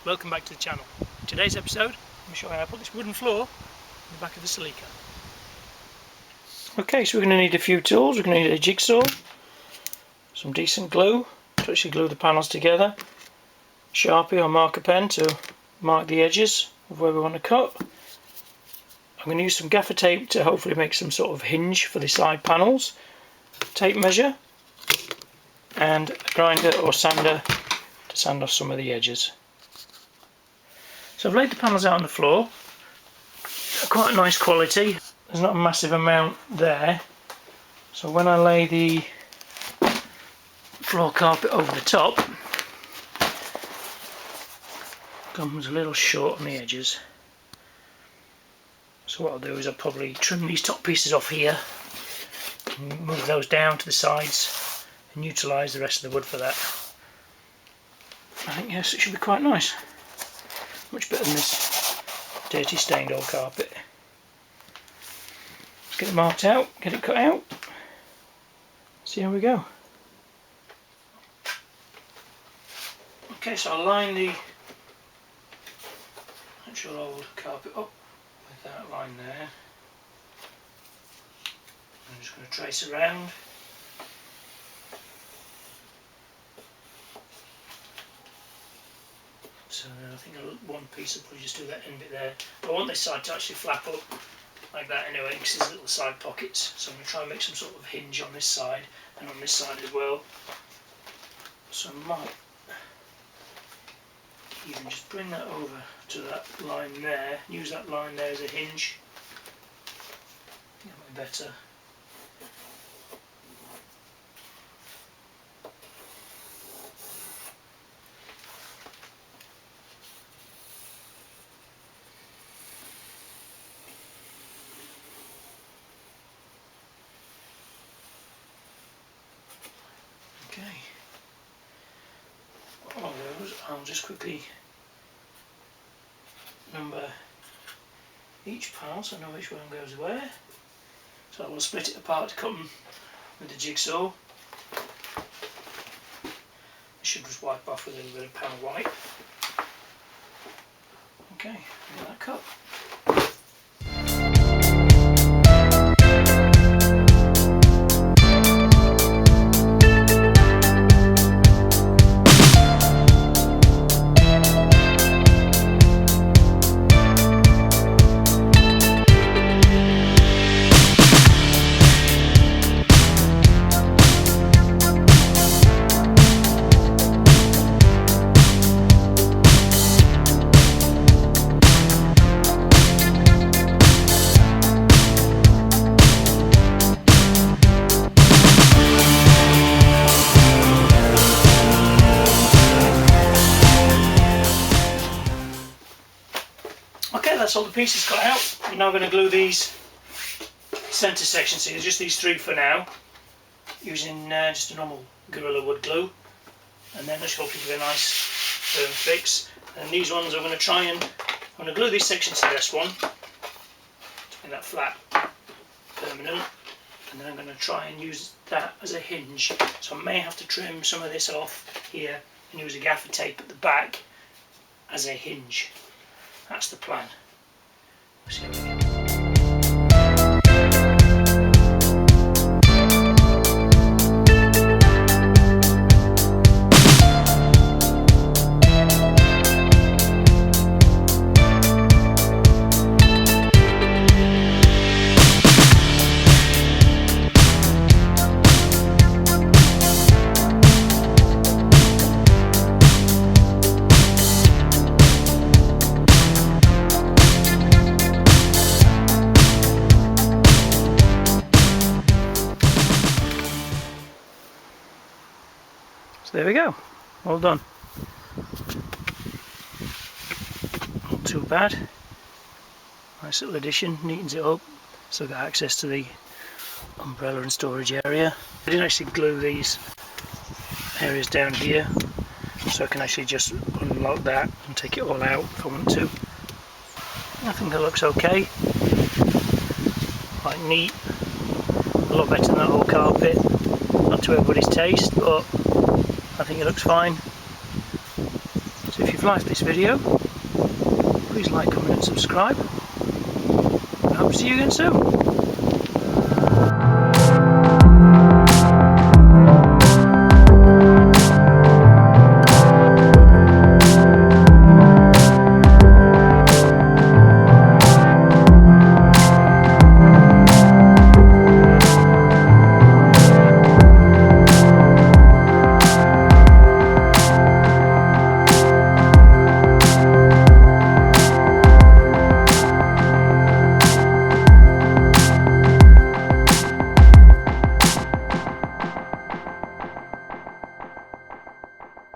welcome back to the channel. In today's episode, I'm going to show you how I put this wooden floor in the back of the Celica. Okay, so we're going to need a few tools. We're going to need a jigsaw, some decent glue to actually glue the panels together, Sharpie or marker pen to mark the edges of where we want to cut. I'm going to use some gaffer tape to hopefully make some sort of hinge for the side panels, tape measure, and a grinder or sander to sand off some of the edges. So I've laid the panels out on the floor. They're quite a nice quality. There's not a massive amount there, so when I lay the floor carpet over the top, it comes a little short on the edges. So what I'll do is I'll probably trim these top pieces off here and move those down to the sides and utilise the rest of the wood for that. I think yes, it should be quite nice. Much better than this dirty stained old carpet. Let's get it marked out, get it cut out, see how we go. Okay, so I'll line the actual old carpet up with that line there. I'm just going to trace around. So I think one piece will probably just do that end bit there. But I want this side to actually flap up like that anyway, because there's little side pockets. So I'm going to try and make some sort of hinge on this side and on this side as well. So I might even just bring that over to that line there, use that line there as a hinge. I think that might be better. Okay, what I'll do is I'll just quickly number each panel so I know which one goes where. So I will split it apart to cut them with the jigsaw. I should just wipe off with a little bit of panel wipe. Okay, get that cut. Okay, that's all the pieces cut out. I'm now going to glue these centre sections. So there's just these three for now, using just a normal Gorilla Wood glue, and then just hopefully give a nice firm fix. And these ones I'm going to try and I'm going to glue these sections to this one to make that flat permanent, and then I'm going to try and use that as a hinge. So I may have to trim some of this off here and use a gaffer tape at the back as a hinge. That's the plan. Let's see how we go. So there we go, all done. Not too bad. Nice little addition, neatens it up. Still got access to the umbrella and storage area. I didn't actually glue these areas down here, so I can actually just unlock that and take it all out if I want to. I think it looks okay. Quite neat. A lot better than that old carpet. Not to everybody's taste, but I think it looks fine. So if you've you've liked this video, please like, comment and subscribe. I hope to see you again soon.